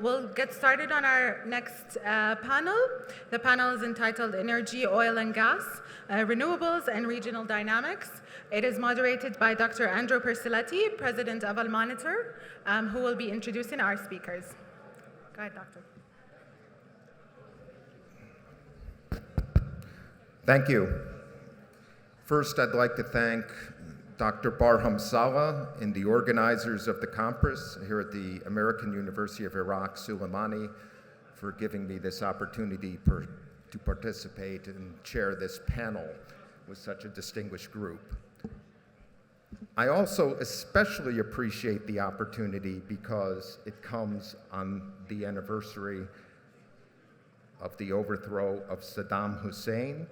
We'll get started on our next panel. The panel is entitled Energy, Oil and Gas, Renewables and Regional Dynamics. It is moderated by Dr. Andrew Persiletti, President of Al-Monitor, who will be introducing our speakers. Go ahead, Doctor. Thank you. First, I'd like to thank Dr. Barham Saleh and the organizers of the conference here at the American University of Iraq, Sulaimani, for giving me this opportunity to participate and chair this panel with such a distinguished group. I also especially appreciate the opportunity because it comes on the anniversary of the overthrow of Saddam Hussein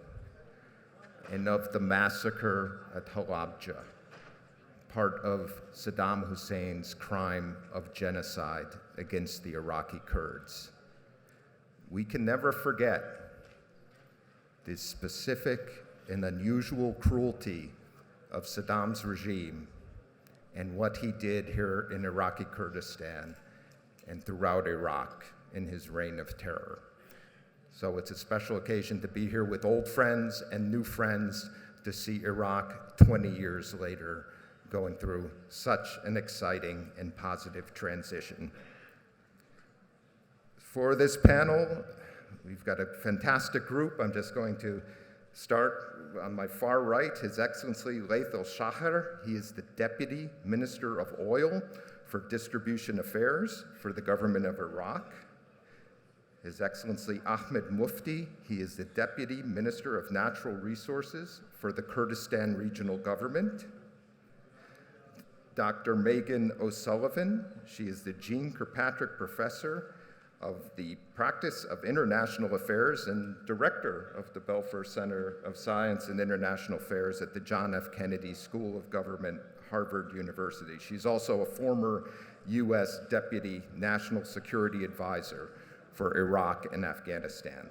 and of the massacre at Halabja, part of Saddam Hussein's crime of genocide against the Iraqi Kurds. We can never forget the specific and unusual cruelty of Saddam's regime and what he did here in Iraqi Kurdistan and throughout Iraq in his reign of terror. So it's a special occasion to be here with old friends and new friends to see Iraq 20 years later going through such an exciting and positive transition. For this panel, we've got a fantastic group. I'm just going to start on my far right, His Excellency Laith al-Shaher. He is the Deputy Minister of Oil for Distribution Affairs for the government of Iraq. His Excellency Ahmed Mufti, he is the Deputy Minister of Natural Resources for the Kurdistan Regional Government. Dr. Megan O'Sullivan, she is the Jean Kirkpatrick Professor of the Practice of International Affairs and Director of the Belfer Center of Science and International Affairs at the John F. Kennedy School of Government, Harvard University. She's also a former U.S. Deputy National Security Advisor for Iraq and Afghanistan.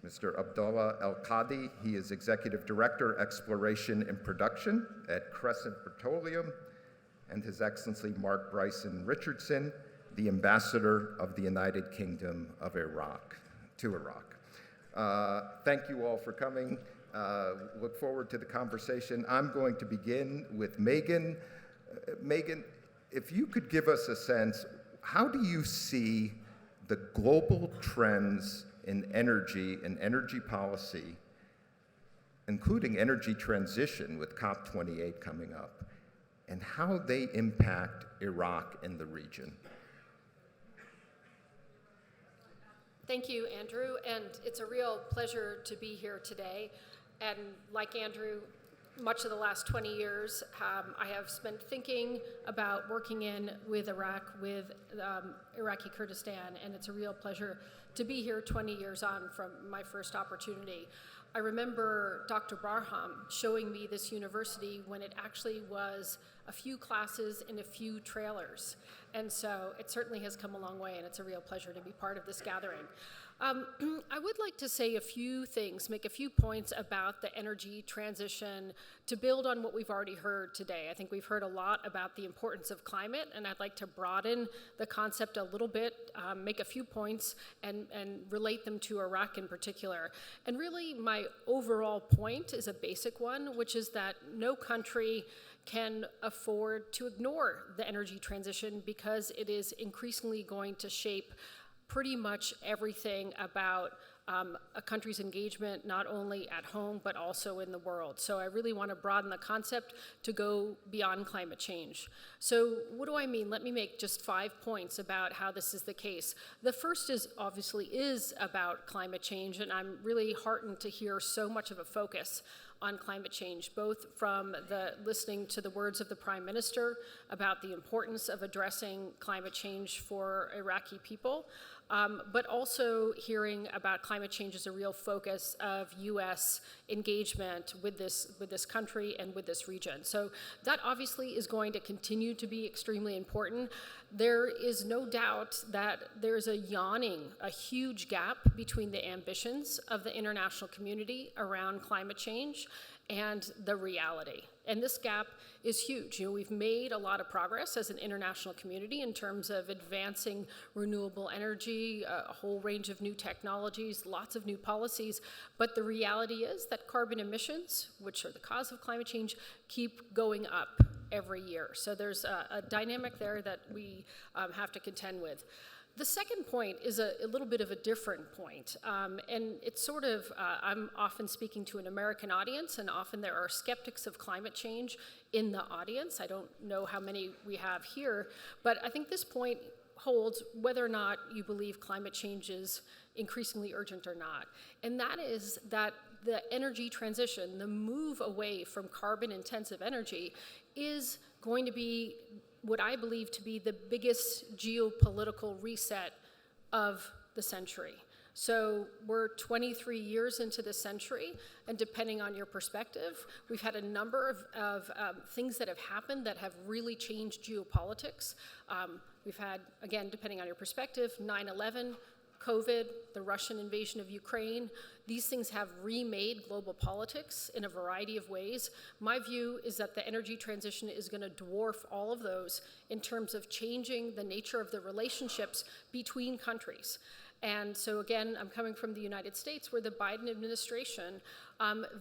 Mr. Abdullah El-Qadi, he is Executive Director, Exploration and Production at Crescent Petroleum, and His Excellency Mark Bryson Richardson, the Ambassador of the United Kingdom of Iraq, to Iraq. Thank you all for coming. Look forward to the conversation. I'm going to begin with Megan. Megan, if you could give us a sense, how do you see the global trends in energy and energy policy, including energy transition with COP28 coming up, and how they impact Iraq and the region? Thank you, Andrew, and it's a real pleasure to be here today. And like Andrew, much of the last 20 years, I have spent thinking about working with Iraq, with Iraqi Kurdistan, and it's a real pleasure to be here 20 years on from my first opportunity. I remember Dr. Barham showing me this university when it actually was a few classes in a few trailers. And so it certainly has come a long way, and it's a real pleasure to be part of this gathering. I would like to say a few things, make a few points about the energy transition to build on what we've already heard today. I think we've heard a lot about the importance of climate, and I'd like to broaden the concept a little bit, make a few points, and relate them to Iraq in particular. And really, my overall point is a basic one, which is that no country can afford to ignore the energy transition because it is increasingly going to shape pretty much everything about a country's engagement, not only at home, but also in the world. So I really want to broaden the concept to go beyond climate change. So what do I mean? Let me make just 5 points about how this is the case. The first is obviously about climate change, and I'm really heartened to hear so much of a focus on climate change, both from listening to the words of the Prime Minister about the importance of addressing climate change for Iraqi people, but also hearing about climate change as a real focus of U.S. engagement with this country and with this region. So that obviously is going to continue to be extremely important. There is no doubt that there's a huge gap between the ambitions of the international community around climate change and the reality. And this gap is huge. We've made a lot of progress as an international community in terms of advancing renewable energy, a whole range of new technologies, lots of new policies. But the reality is that carbon emissions, which are the cause of climate change, keep going up every year. So there's a dynamic there that we have to contend with. The second point is a little bit of a different point, and it's sort of, I'm often speaking to an American audience, and often there are skeptics of climate change in the audience. I don't know how many we have here, but I think this point holds whether or not you believe climate change is increasingly urgent or not. And that is that the energy transition, the move away from carbon-intensive energy, is going to be what I believe to be the biggest geopolitical reset of the century. So we're 23 years into the century, and depending on your perspective, we've had a number of things that have happened that have really changed geopolitics. We've had, again, depending on your perspective, 9/11, COVID, the Russian invasion of Ukraine. These things have remade global politics in a variety of ways. My view is that the energy transition is going to dwarf all of those in terms of changing the nature of the relationships between countries. And so again, I'm coming from the United States, where the Biden administration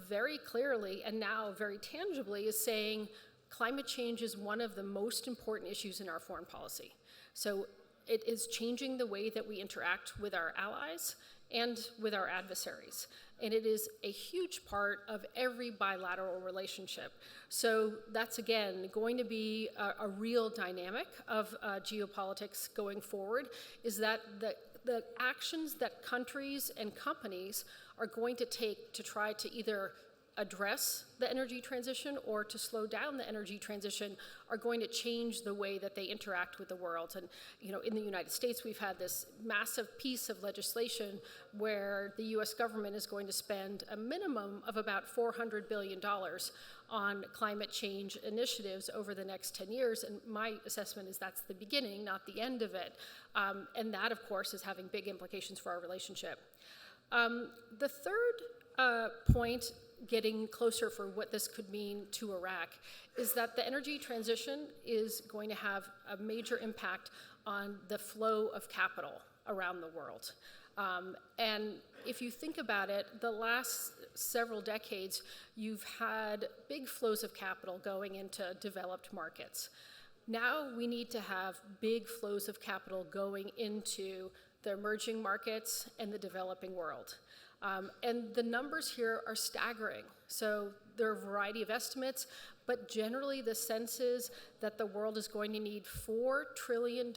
very clearly and now very tangibly is saying climate change is one of the most important issues in our foreign policy. So it is changing the way that we interact with our allies and with our adversaries. And it is a huge part of every bilateral relationship. So that's, again, going to be a real dynamic of geopolitics going forward, is that the actions that countries and companies are going to take to try to either address the energy transition or to slow down the energy transition are going to change the way that they interact with the world. And in the United States, we've had this massive piece of legislation where the US government is going to spend a minimum of about $400 billion on climate change initiatives over the next 10 years. And my assessment is that's the beginning, not the end of it. And that, of course, is having big implications for our relationship. The third point, getting closer for what this could mean to Iraq, is that the energy transition is going to have a major impact on the flow of capital around the world. And if you think about it, the last several decades, you've had big flows of capital going into developed markets. Now we need to have big flows of capital going into the emerging markets and the developing world. And the numbers here are staggering. So there are a variety of estimates, but generally the sense is that the world is going to need $4 trillion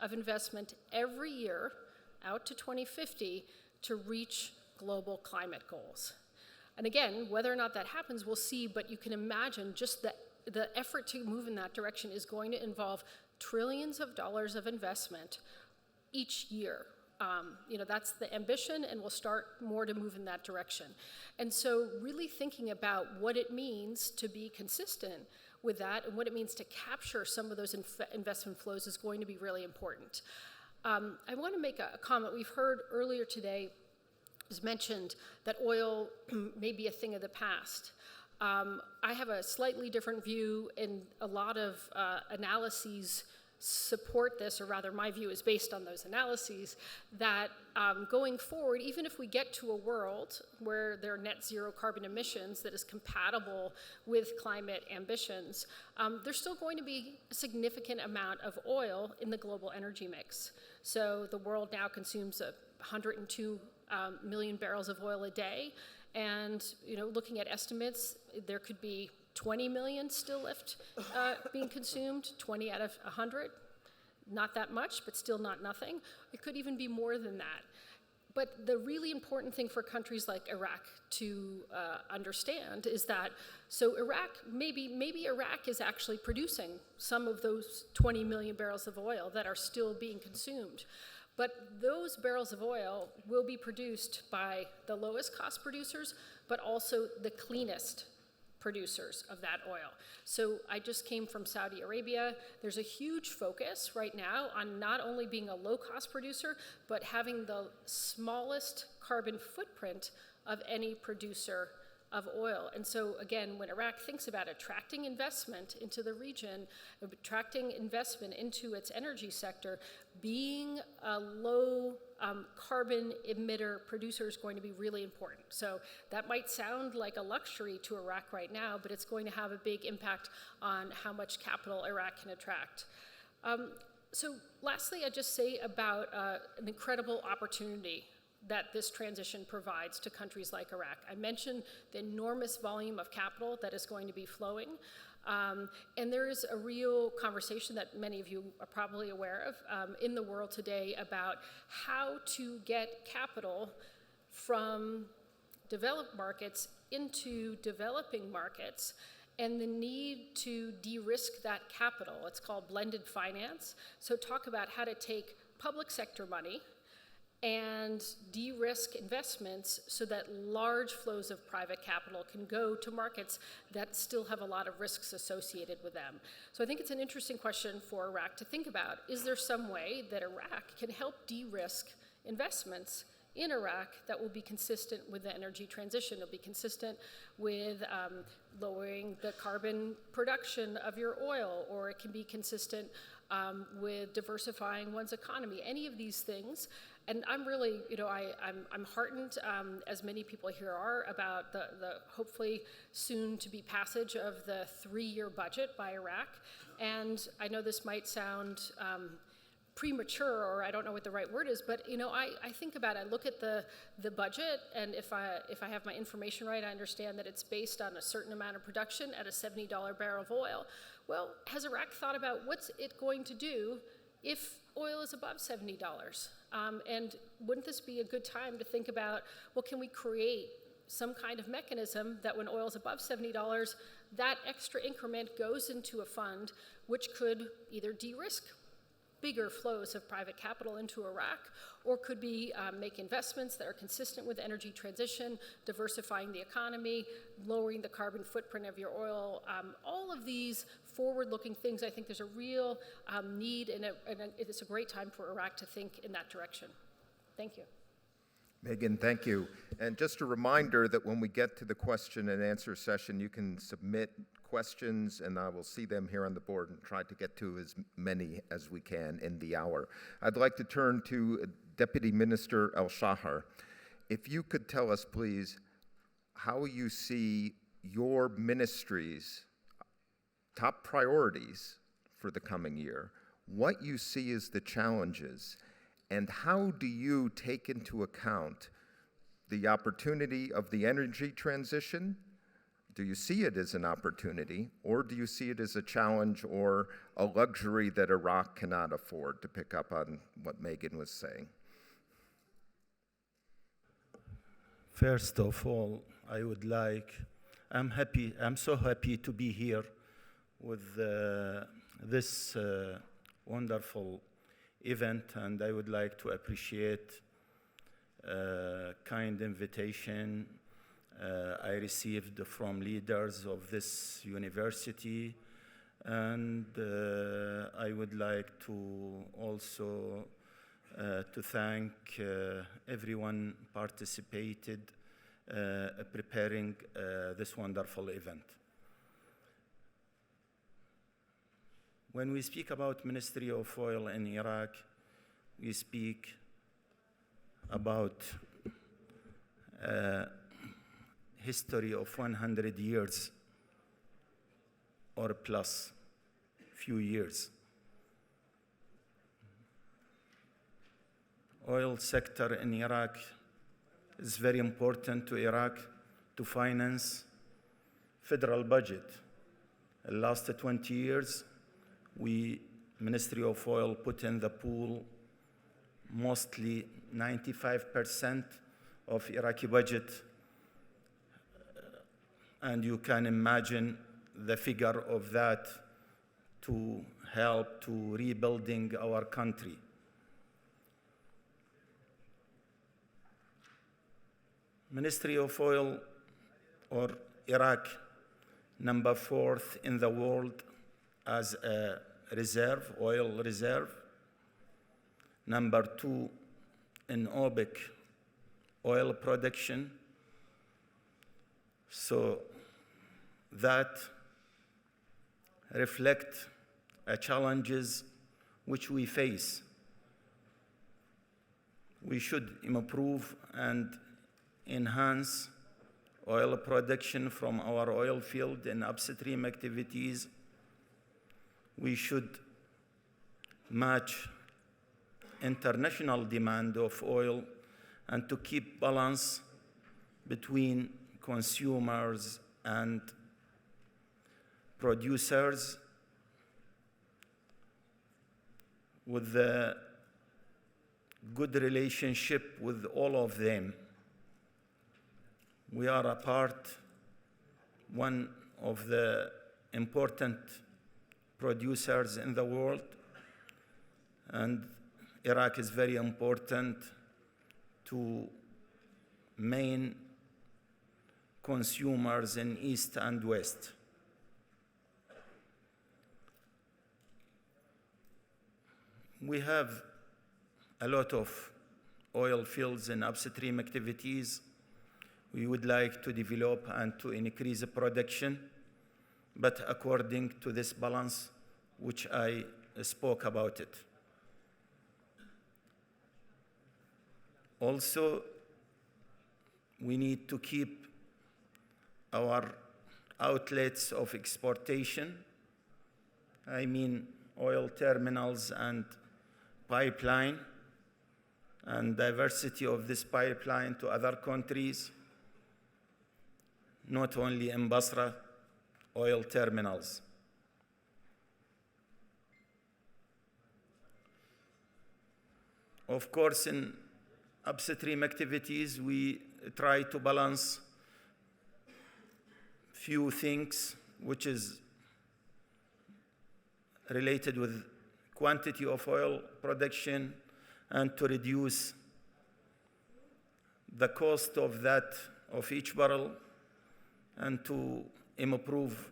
of investment every year out to 2050 to reach global climate goals. And again, whether or not that happens, we'll see, but you can imagine just the effort to move in that direction is going to involve trillions of dollars of investment each year. That's the ambition, and we'll start more to move in that direction. And so really thinking about what it means to be consistent with that and what it means to capture some of those investment flows is going to be really important. I want to make a comment. We've heard earlier today, it was mentioned that oil may be a thing of the past. I have a slightly different view, and a lot of analyses support this, or rather my view is based on those analyses, that going forward, even if we get to a world where there are net zero carbon emissions that is compatible with climate ambitions, there's still going to be a significant amount of oil in the global energy mix. So the world now consumes 102 million barrels of oil a day, and looking at estimates, there could be 20 million still left being consumed, 20 out of 100. Not that much, but still not nothing. It could even be more than that. But the really important thing for countries like Iraq to understand is that, so Iraq, maybe Iraq is actually producing some of those 20 million barrels of oil that are still being consumed. But those barrels of oil will be produced by the lowest cost producers, but also the cleanest producers of that oil. So I just came from Saudi Arabia. There's a huge focus right now on not only being a low-cost producer, but having the smallest carbon footprint of any producer of oil. And so again, when Iraq thinks about attracting investment into the region, attracting investment into its energy sector, being a low carbon emitter producer is going to be really important. So that might sound like a luxury to Iraq right now, but it's going to have a big impact on how much capital Iraq can attract. So lastly, I'd just say about an incredible opportunity that this transition provides to countries like Iraq. I mentioned the enormous volume of capital that is going to be flowing. And there is a real conversation that many of you are probably aware of in the world today about how to get capital from developed markets into developing markets, and the need to de-risk that capital. It's called blended finance. So talk about how to take public sector money and de-risk investments so that large flows of private capital can go to markets that still have a lot of risks associated with them. So I think it's an interesting question for Iraq to think about. Is there some way that Iraq can help de-risk investments in Iraq that will be consistent with the energy transition? It'll be consistent with lowering the carbon production of your oil, or it can be consistent with diversifying one's economy, any of these things. And I'm really, I'm heartened, as many people here are, about the hopefully soon to be passage of the 3-year budget by Iraq. And I know this might sound premature, or I don't know what the right word is, but I think about it. I look at the budget, and if I have my information right, I understand that it's based on a certain amount of production at a $70 barrel of oil. Well, has Iraq thought about what's it going to do if oil is above $70? And wouldn't this be a good time to think about, well, can we create some kind of mechanism that when oil is above $70, that extra increment goes into a fund which could either de-risk bigger flows of private capital into Iraq, or could be make investments that are consistent with energy transition, diversifying the economy, lowering the carbon footprint of your oil. All of these forward-looking things, I think there's a real need, and it's a great time for Iraq to think in that direction. Thank you. Megan, thank you. And just a reminder that when we get to the question and answer session, you can submit questions, and I will see them here on the board and try to get to as many as we can in the hour. I'd like to turn to Deputy Minister El-Shahar. If you could tell us, please, how you see your ministry's top priorities for the coming year, what you see as the challenges, and how do you take into account the opportunity of the energy transition? Do you see it as an opportunity, or do you see it as a challenge or a luxury that Iraq cannot afford, to pick up on what Megan was saying? First of all, I'm so happy to be here with this wonderful event, and I would like to appreciate kind invitation I received from leaders of this university, and I would like to also to thank everyone participated preparing this wonderful event. When we speak about Ministry of Oil in Iraq, we speak about history of 100 years or plus, few years. Oil sector in Iraq is very important to Iraq to finance federal budget. The last 20 years, Ministry of Oil put in the pool mostly 95% of Iraqi budget, and you can imagine the figure of that to help to rebuilding our country. Ministry of Oil, or Iraq, number 4th in the world as a reserve, oil reserve. Number 2 in OPEC, oil production. So that reflect challenges which we face. We should improve and enhance oil production from our oil field and upstream activities. We should match international demand of oil and to keep balance between consumers and producers with the good relationship with all of them. We are one of the important producers in the world, and Iraq is very important to main consumers in East and West. We have a lot of oil fields and upstream activities. We would like to develop and to increase the production, but according to this balance, which I spoke about it. Also, we need to keep our outlets of exportation, I mean oil terminals and pipeline, and diversity of this pipeline to other countries, not only in Basra oil terminals. Of course, in upstream activities, we try to balance few things which is related with quantity of oil production and to reduce the cost of that, of each barrel, and to improve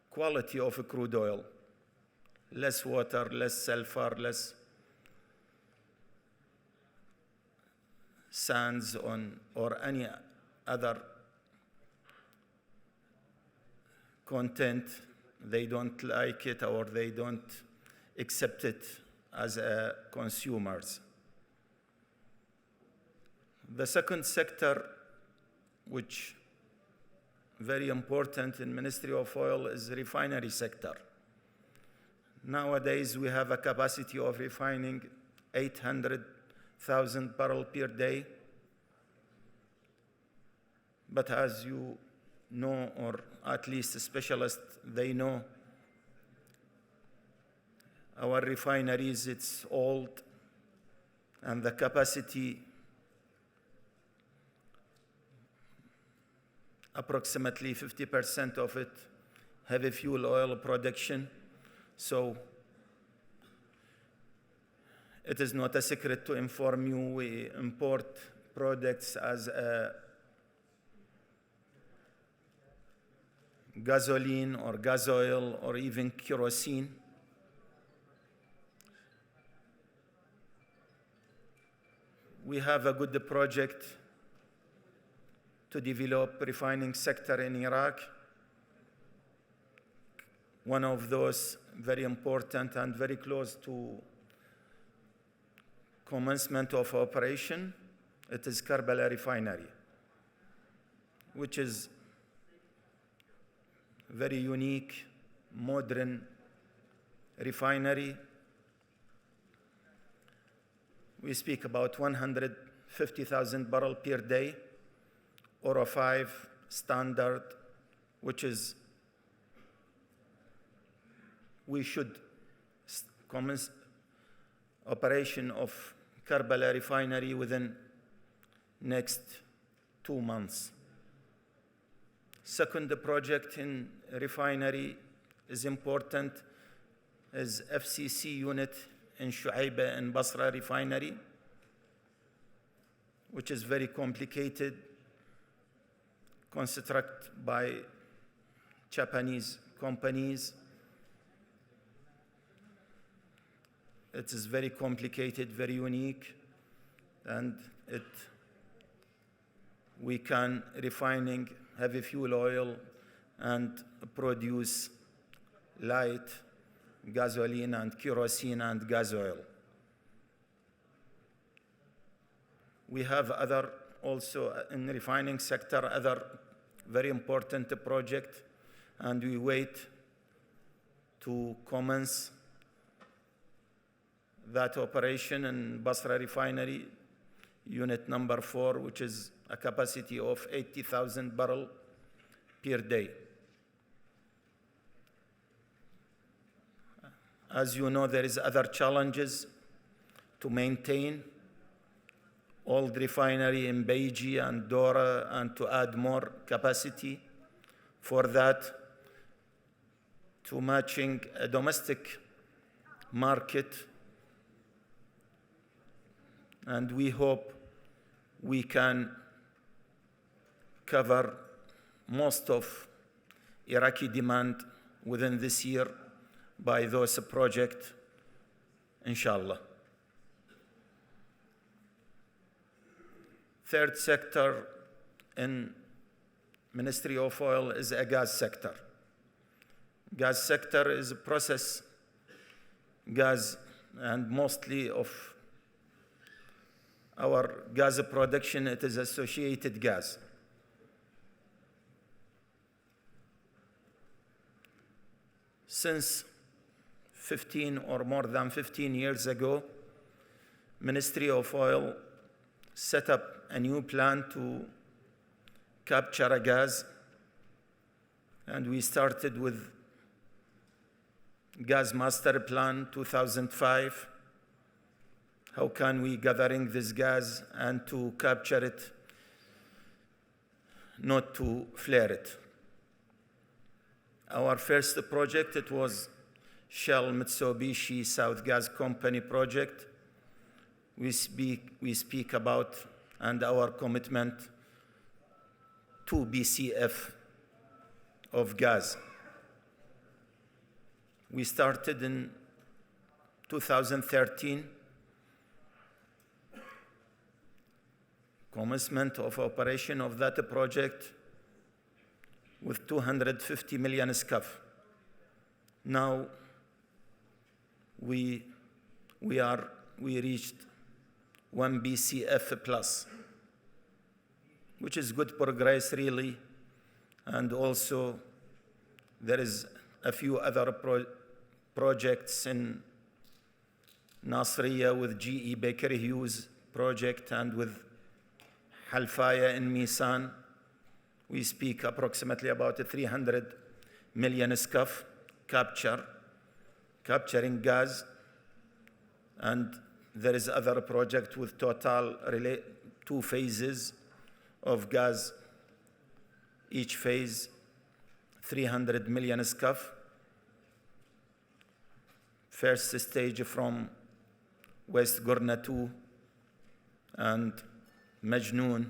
quality of crude oil. Less water, less sulfur, less sands or any other content. They don't like it or they don't accept it as consumers. The second sector, which very important in Ministry of Oil, is the refinery sector. Nowadays, we have a capacity of refining 800,000 barrels per day. But as you know, or at least specialists, they know, our refineries, it's old, and the capacity approximately 50% of it heavy fuel oil production. So it is not a secret to inform you, we import products as gasoline or gas oil or even kerosene. We have a good project to develop refining sector in Iraq. One of those very important and very close to commencement of operation, it is Karbala Refinery, which is very unique, modern refinery. We speak about 150,000 barrels per day, or a 5 standard, which is, we should commence operation of Karbala Refinery within next 2 months. Second project in refinery is important, is FCC unit in Shu'aiba and Basra Refinery, which is very complicated, constructed by Japanese companies. It is very complicated, very unique, and we can refining heavy fuel oil and produce light gasoline and kerosene and gas oil. We have other also in refining sector, other very important project, and we wait to commence that operation in Basra Refinery, unit number 4, which is a capacity of 80,000 barrels per day. As you know, there is other challenges to maintain old refinery in Beiji and Dora and to add more capacity. For that, to matching a domestic market, and we hope we can cover most of Iraqi demand within this year by those projects, inshallah. Third sector in Ministry of Oil is a gas sector. Gas sector is a process gas, and mostly of our gas production, it is associated gas. Since 15 or more than 15 years ago, Ministry of Oil set up a new plan to capture a gas, and we started with Gas Master Plan 2005. How can we gathering this gas and to capture it, not to flare it? Our first project, it was Shell Mitsubishi South Gas Company project. We speak about, and our commitment, 2 BCF of gas. We started in 2013, commencement of operation of that project with 250 million SCF. Now we reached 1 BCF plus, which is good progress really, and also there is a few other projects in Nasriya with GE Baker Hughes project and with Halfaya in Misan. We speak approximately about 300 million SCF capturing gas, and there is other project with Total 2 phases of gas, each phase 300 million SCF. First stage from West Gorna 2 and Majnoon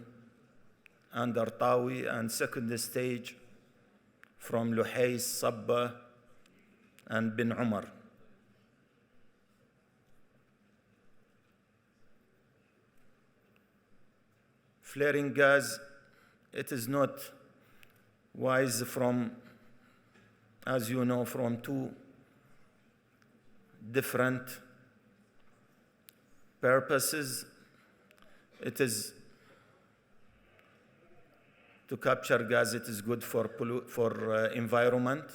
and Artawi, and second stage from Luhays, Sabba, and Bin Umar. Flaring gas, it is not wise from, as you know, from 2 different purposes. It is to capture gas, it is good for environment.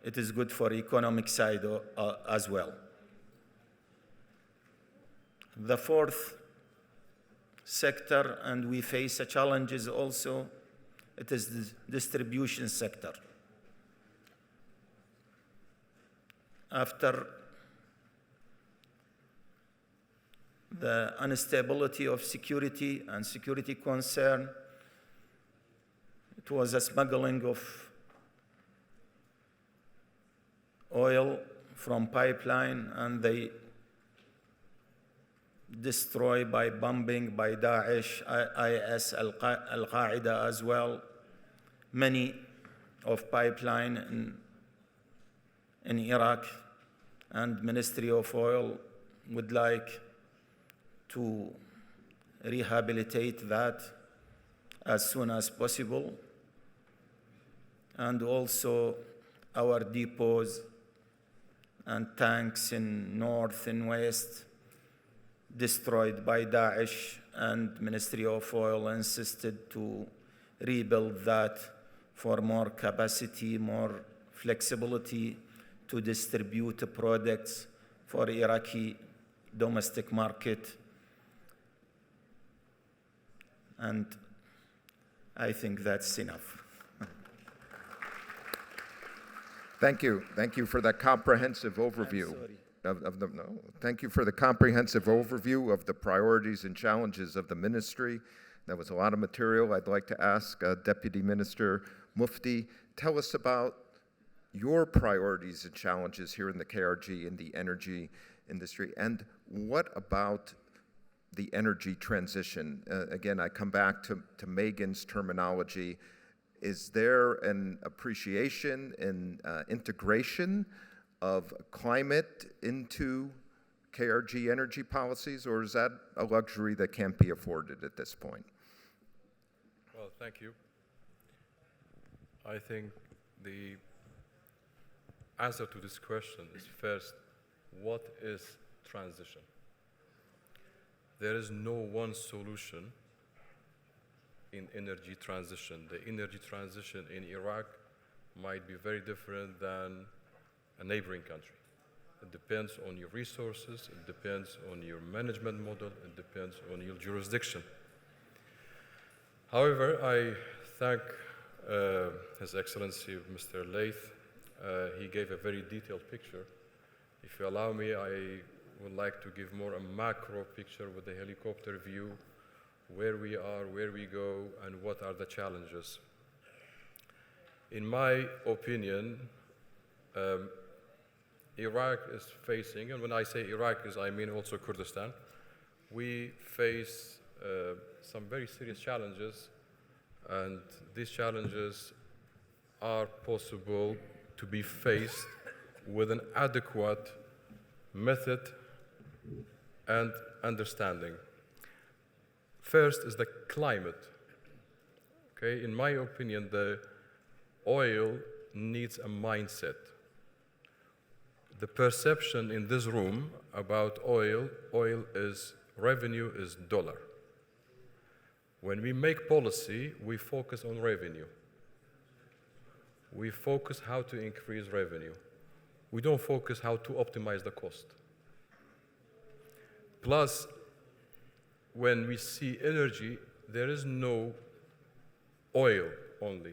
It is good for economic side as well. The fourth sector, and we face challenges also, it is the distribution sector. After the instability of security and security concern, it was a smuggling of oil from pipeline, and they destroy by bombing by Daesh, IS, Al-Qaeda as well, many of pipeline in Iraq, and Ministry of Oil would like to rehabilitate that as soon as possible, and also our depots and tanks in north and west destroyed by Daesh, and Ministry of Oil insisted to rebuild that for more capacity, more flexibility to distribute products for Iraqi domestic market. And I think that's enough. Thank you. Thank you for that comprehensive overview. Thank you for the comprehensive overview of the priorities and challenges of the ministry. That was a lot of material. I'd like to ask Deputy Minister Mufti, tell us about your priorities and challenges here in the KRG in the energy industry, and what about the energy transition? Again, I come back to Megan's terminology. Is there an appreciation and integration of climate into KRG energy policies, or is that a luxury that can't be afforded at this point? Well, thank you. I think the answer to this question is first, what is transition? There is no one solution in energy transition. The energy transition in Iraq might be very different than a neighboring country. It depends on your resources, it depends on your management model, it depends on your jurisdiction. However, I thank His Excellency Mr. Laith. He gave a very detailed picture. If you allow me, I would like to give more a macro picture with a helicopter view, where we are, where we go, and what are the challenges. In my opinion, Iraq is facing, and when I say Iraq, I mean also Kurdistan, we face some very serious challenges, and these challenges are possible to be faced with an adequate method and understanding. First is the climate. Okay, in my opinion, the oil needs a mindset. The perception in this room about oil is revenue is dollar. When we make policy, we focus on revenue. We focus how to increase revenue. We don't focus how to optimize the cost. Plus, when we see energy, there is no oil only.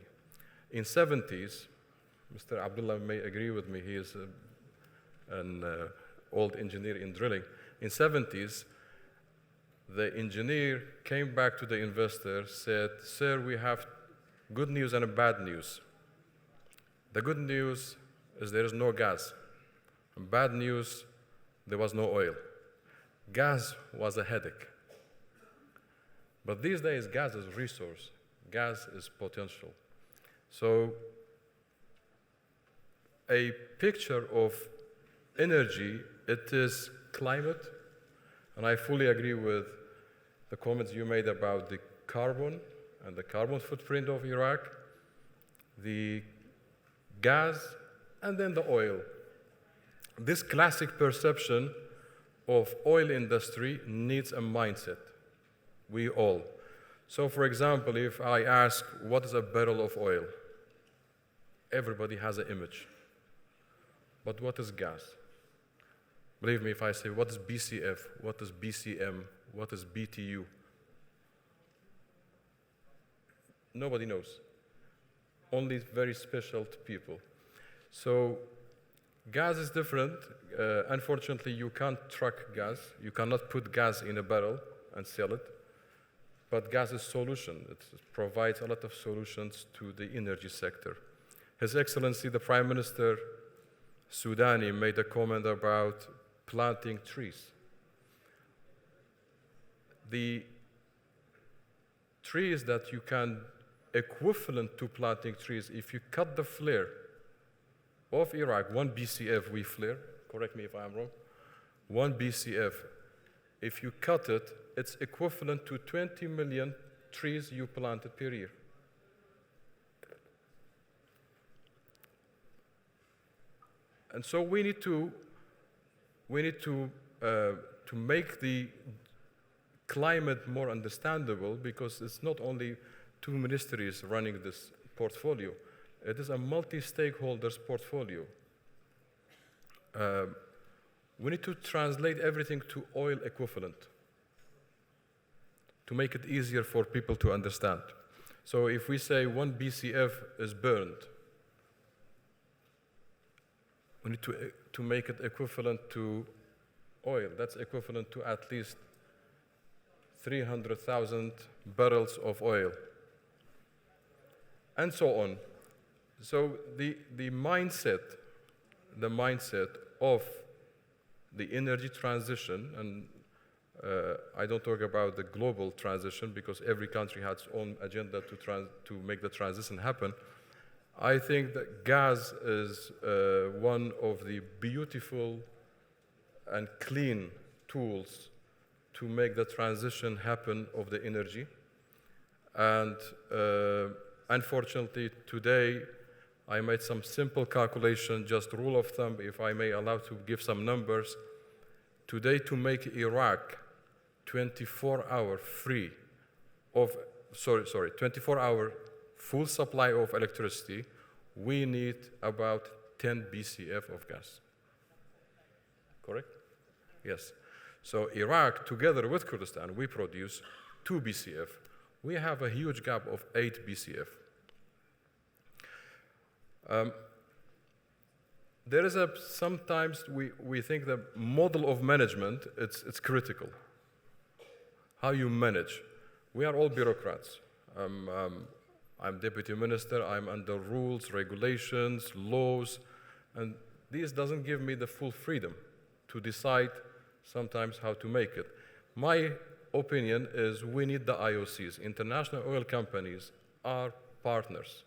In 70s, Mr. Abdullah may agree with me, he is an old engineer in drilling. In 70s, the engineer came back to the investor, said, "Sir, we have good news and a bad news. The good news is there is no gas. And bad news, there was no oil." Gas was a headache. But these days, gas is resource. Gas is potential. So a picture of energy, it is climate, and I fully agree with the comments you made about the carbon and the carbon footprint of Iraq, the gas, and then the oil. This classic perception of oil industry needs a mindset. We all. So for example, if I ask, what is a barrel of oil? Everybody has an image. But what is gas? Believe me, if I say, what is BCF? What is BCM? What is BTU? Nobody knows. Only very special people. So gas is different. Unfortunately, you can't truck gas. You cannot put gas in a barrel and sell it. But gas is a solution. It provides a lot of solutions to the energy sector. His Excellency, the Prime Minister Sudani, made a comment about planting trees. The trees that you can equivalent to planting trees, if you cut the flare of Iraq, 1 BCF we flare, correct me if I'm wrong, 1 BCF, if you cut it, it's equivalent to 20 million trees you planted per year. And so we need to make the climate more understandable, because it's not only two ministries running this portfolio. It is a multi-stakeholders portfolio. We need to translate everything to oil equivalent to make it easier for people to understand. So if we say 1 BCF is burned, we need to make it equivalent to oil. That's equivalent to at least 300,000 barrels of oil, and so on. So the mindset of the energy transition, and I don't talk about the global transition because every country has its own agenda to make the transition happen. I think that gas is one of the beautiful and clean tools to make the transition happen of the energy. And unfortunately, today, I made some simple calculation, just rule of thumb, if I may allow to give some numbers. Today, to make Iraq 24-hour free of, 24-hour full supply of electricity, we need about 10 BCF of gas. Correct? Yes. So Iraq, together with Kurdistan, we produce 2 BCF. We have a huge gap of 8 BCF. There is sometimes we think the model of management, it's critical. How you manage. We are all bureaucrats. I'm deputy minister, I'm under rules, regulations, laws, and this doesn't give me the full freedom to decide sometimes how to make it. My opinion is we need the IOCs. International oil companies are partners.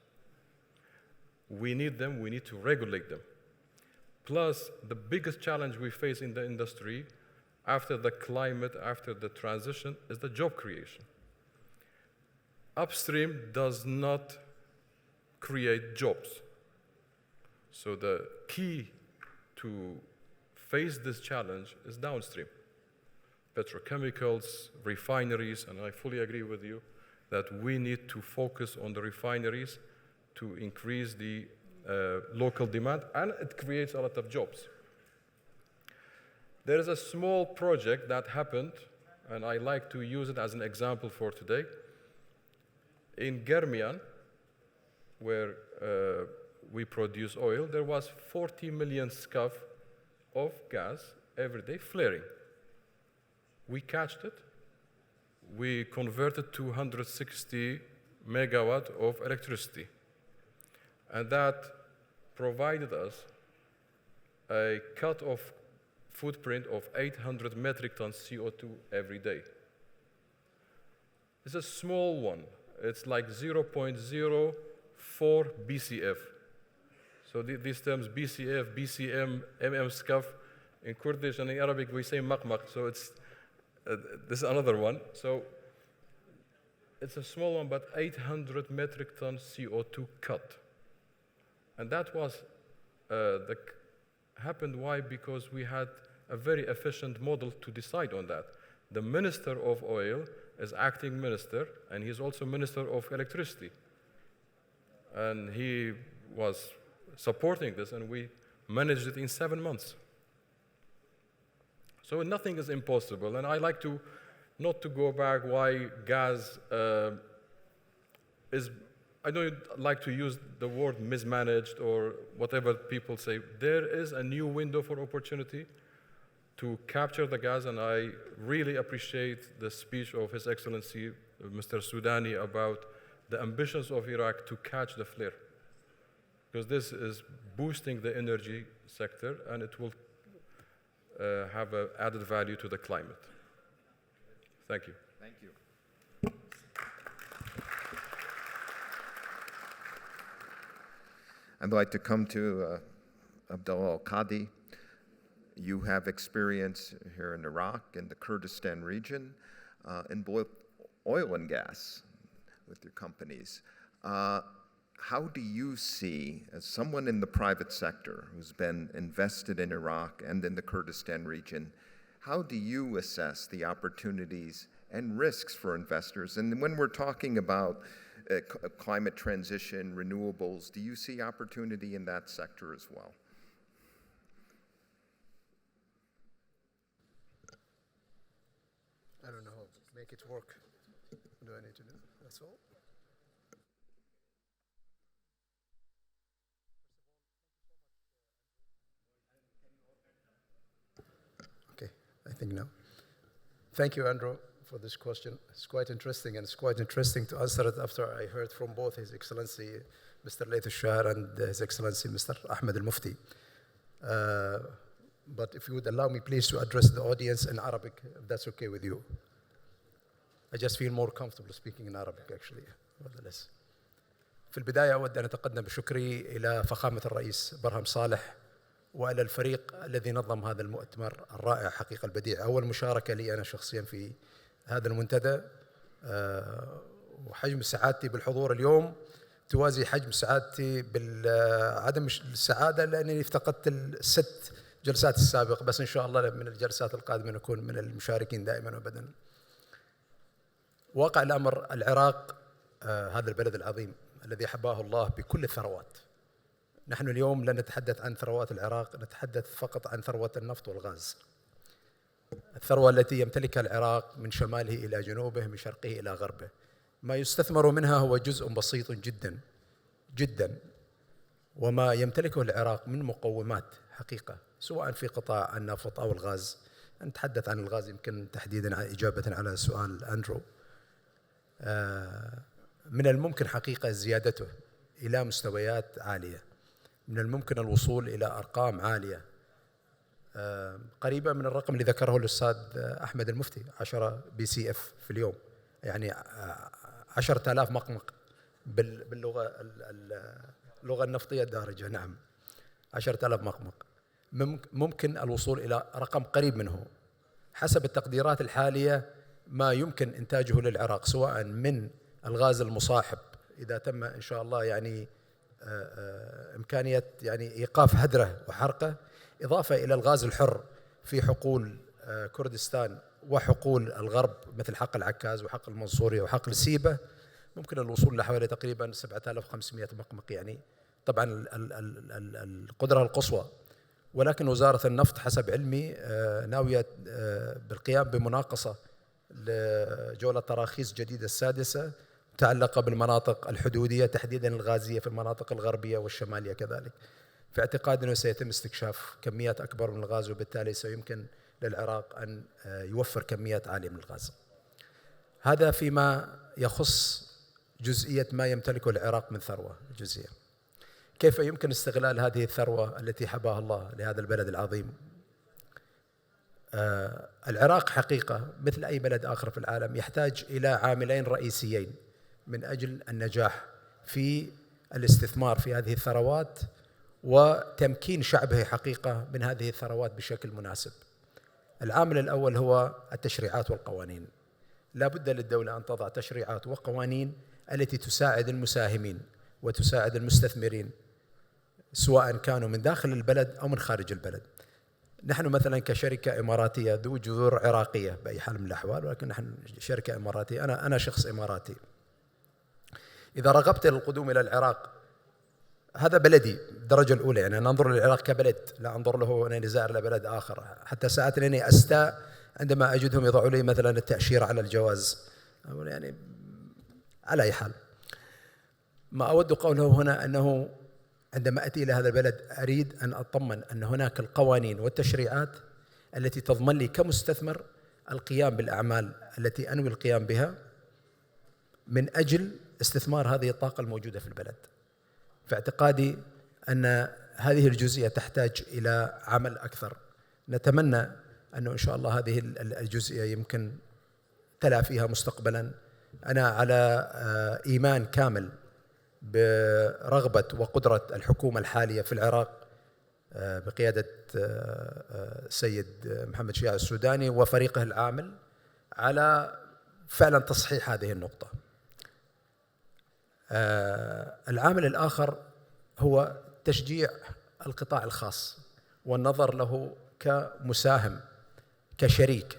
We need them, we need to regulate them. Plus, the biggest challenge we face in the industry after the climate, after the transition, is the job creation. Upstream does not create jobs. So the key to face this challenge is downstream. Petrochemicals, refineries, and I fully agree with you that we need to focus on the refineries to increase the local demand, and it creates a lot of jobs. There is a small project that happened, and I like to use it as an example for today. In Germian, where we produce oil, there was 40 million scf of gas every day flaring. We catched it. We converted 260 megawatt of electricity. And that provided us a cut-off footprint of 800 metric tons CO2 every day. It's a small one. It's like 0.04 BCF. So these terms BCF, BCM, scf, in Kurdish and in Arabic we say makmak, so it's this is another one. So it's a small one, but 800 metric tons CO2 cut. And that was happened. Why? Because we had a very efficient model to decide on that. The Minister of Oil is acting minister, and he's also Minister of Electricity. And he was supporting this, and we managed it in 7 months. So nothing is impossible, and I like to not to go back why gas is, I don't like to use the word mismanaged or whatever people say. There is a new window for opportunity to capture the gas, and I really appreciate the speech of His Excellency, Mr. Sudani, about the ambitions of Iraq to catch the flare. Because this is boosting the energy sector, and it will have an added value to the climate. Thank you. Thank you. I'd like to come to Abdullah Al-Qadi. You have experience here in Iraq, in the Kurdistan region, in both oil and gas. with your companies. How do you see, as someone in the private sector who's been invested in Iraq and in the Kurdistan region, how do you assess the opportunities and risks for investors? And when we're talking about climate transition, renewables, do you see opportunity in that sector as well? I don't know how to make it work. What do I need to do? That's all. Okay, I think now. Thank you, Andrew, for this question. It's quite interesting, and it's quite interesting to answer it after I heard from both His Excellency Mr. Layth al-Shahar and His Excellency Mr. Ahmed al-Mufti. But if you would allow me, please, to address the audience in Arabic, if that's okay with you. I just feel more comfortable speaking in Arabic, actually. Nevertheless. في البداية أود أن أتقدم بشكري إلى فخامة الرئيس برهم صالح وإلى الفريق الذي نظم هذا المؤتمر الرائع حقيقة البديع. أول مشاركة لي أنا شخصيا في هذا المنتدى، وحجم سعادتي بالحضور اليوم توازي حجم سعادتي بعدم السعادة لأنني افتقدت الست جلسات السابقة، بس إن شاء الله من الجلسات القادمة نكون من المشاركين دائما وأبدا. واقع الأمر العراق هذا البلد العظيم الذي حباه الله بكل الثروات. نحن اليوم لا نتحدث عن ثروات العراق، نتحدث فقط عن ثروة النفط والغاز. الثروة التي يمتلكها العراق من شماله إلى جنوبه، من شرقه إلى غربه. ما يستثمر منها هو جزء بسيط جدا جدا، وما يمتلكه العراق من مقومات حقيقة سواء في قطاع النفط أو الغاز. نتحدث عن الغاز يمكن تحديدا إجابة على سؤال أندرو. من الممكن حقيقة زيادته إلى مستويات عالية، من الممكن الوصول إلى أرقام عالية قريبة من الرقم اللي ذكره الأستاذ أحمد المفتي، 10 BCF في اليوم، يعني 10,000 مقمق باللغة اللغة النفطية الدارجة. نعم، 10,000 مقمق. ممكن الوصول إلى رقم قريب منه حسب التقديرات الحالية. ما يمكن إنتاجه للعراق سواء من الغاز المصاحب إذا تم إن شاء الله يعني إمكانية يعني إيقاف هدره وحرقه، إضافة إلى الغاز الحر في حقول كردستان وحقول الغرب مثل حقل العكاز وحقل المنصورية وحقل سيبة، ممكن الوصول لحوالي تقريبا 7,500 مقمق، يعني طبعا القدرة القصوى. ولكن وزارة النفط حسب علمي ناوية بالقيام بمناقصة لجولة تراخيص جديدة السادسة متعلقة بالمناطق الحدودية تحديدا الغازية في المناطق الغربية والشمالية كذلك، في اعتقاد أنه سيتم استكشاف كميات أكبر من الغاز، وبالتالي سيمكن للعراق أن يوفر كميات عالية من الغاز. هذا فيما يخص جزئية ما يمتلكه العراق من ثروة جزئية. كيف يمكن استغلال هذه الثروة التي حباها الله لهذا البلد العظيم؟ العراق حقيقة مثل أي بلد آخر في العالم يحتاج إلى عاملين رئيسيين من أجل النجاح في الاستثمار في هذه الثروات وتمكين شعبه حقيقة من هذه الثروات بشكل مناسب. العامل الأول هو التشريعات والقوانين. لا بد للدولة أن تضع تشريعات وقوانين التي تساعد المساهمين وتساعد المستثمرين سواء كانوا من داخل البلد أو من خارج البلد. نحن مثلا كشركة إماراتية ذو جذور عراقية بأي حال من الأحوال، ولكن نحن شركة إماراتية، أنا شخص إماراتي. إذا رغبت للقدوم إلى العراق، هذا بلدي الدرجة الأولى، يعني أنا أنظر للعراق كبلد، لا أنظر له أنني زائر لبلد آخر. حتى ساعات أنني أستاء عندما أجدهم يضعوا لي مثلا التأشيرة على الجواز، يعني على أي حال. ما أود قوله هنا أنه عندما أتي إلى هذا البلد أريد أن أطمن أن هناك القوانين والتشريعات التي تضمن لي كمستثمر القيام بالأعمال التي أنوي القيام بها من أجل استثمار هذه الطاقة الموجودة في البلد. في اعتقادي أن هذه الجزئية تحتاج إلى عمل أكثر. نتمنى أنه إن شاء الله هذه الجزئية يمكن تلافيها مستقبلا. أنا على إيمان كامل برغبة وقدرة الحكومة الحالية في العراق بقيادة السيد محمد شياع السوداني وفريقه العامل على فعلا تصحيح هذه النقطة. العامل الآخر هو تشجيع القطاع الخاص والنظر له كمساهم، كشريك،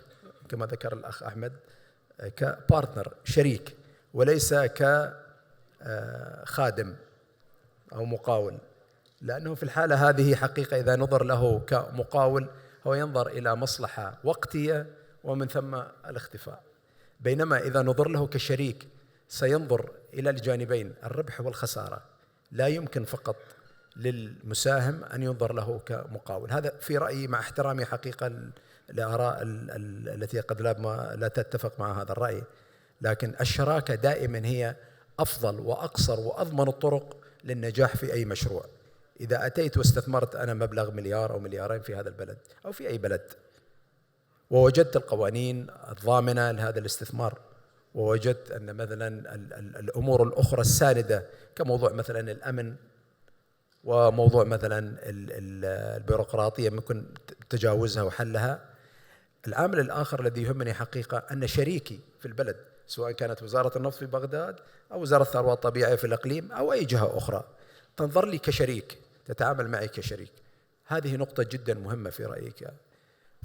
كما ذكر الأخ أحمد، كبارتنر، شريك، وليس كخادم أو مقاول. لأنه في الحالة هذه حقيقة إذا نظر له كمقاول هو ينظر إلى مصلحة وقتية ومن ثم الاختفاء، بينما إذا نظر له كشريك سينظر إلى الجانبين، الربح والخسارة. لا يمكن فقط للمساهم أن ينظر له كمقاول. هذا في رأيي، مع احترامي حقيقة الآراء التي قد لا تتفق مع هذا الرأي، لكن الشراكة دائما هي أفضل وأقصر وأضمن الطرق للنجاح في أي مشروع. إذا أتيت واستثمرت أنا مبلغ مليار أو مليارين في هذا البلد أو في أي بلد، ووجدت القوانين الضامنة لهذا الاستثمار، ووجدت أن مثلا الأمور الأخرى الساندة كموضوع مثلا الأمن وموضوع مثلا البيروقراطية ممكن تجاوزها وحلها. العامل الآخر الذي يهمني حقيقة أن شريكي في البلد، سواء كانت وزارة النفط في بغداد أو وزارة الثروة الطبيعية في الإقليم أو أي جهة أخرى، تنظر لي كشريك، تتعامل معي كشريك. هذه نقطة جدا مهمة في رأيك.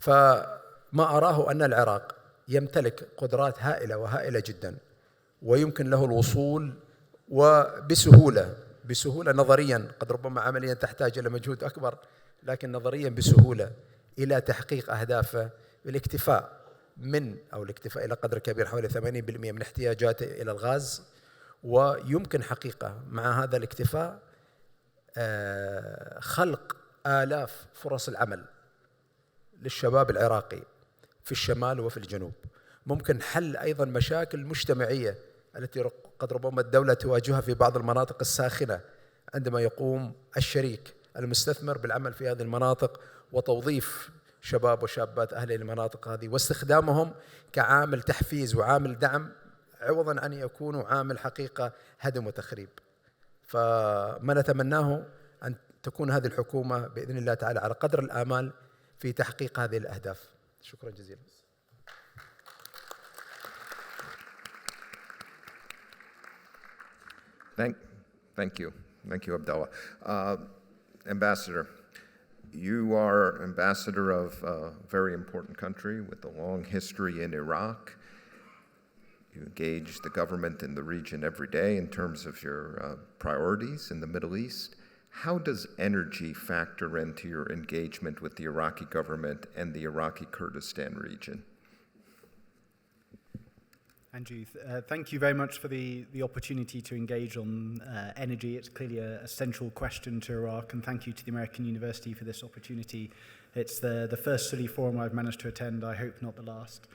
فما أراه أن العراق يمتلك قدرات هائلة وهائلة جدا، ويمكن له الوصول وبسهولة نظريا، قد ربما عمليا تحتاج إلى مجهود أكبر، لكن نظريا بسهولة إلى تحقيق أهدافه بالاكتفاء الاكتفاء إلى قدر كبير، حوالي 80% من احتياجاته إلى الغاز. ويمكن حقيقة مع هذا الاكتفاء خلق آلاف فرص العمل للشباب العراقي في الشمال وفي الجنوب. ممكن حل أيضا مشاكل مجتمعية التي قد ربما الدولة تواجهها في بعض المناطق الساخنة، عندما يقوم الشريك المستثمر بالعمل في هذه المناطق وتوظيف شباب وشابات أهل المناطق هذه واستخدامهم كعامل تحفيز وعامل دعم، عوضا أن يكونوا عامل حقيقة هدم وتخريب. فما نتمناه أن تكون هذه الحكومة بإذن الله تعالى على قدر الآمال في تحقيق هذه الأهداف. شكرا جزيلا. Thank you, Abdullah. Ambassador, you are ambassador of a very important country with a long history in Iraq. You engage the government in the region every day in terms of your priorities in the Middle East. How does energy factor into your engagement with the Iraqi government and the Iraqi Kurdistan region? Andrew, thank you very much for the opportunity to engage on energy. It's clearly a central question to Iraq, and thank you to the American University for this opportunity. It's the first Suli forum I've managed to attend, I hope not the last.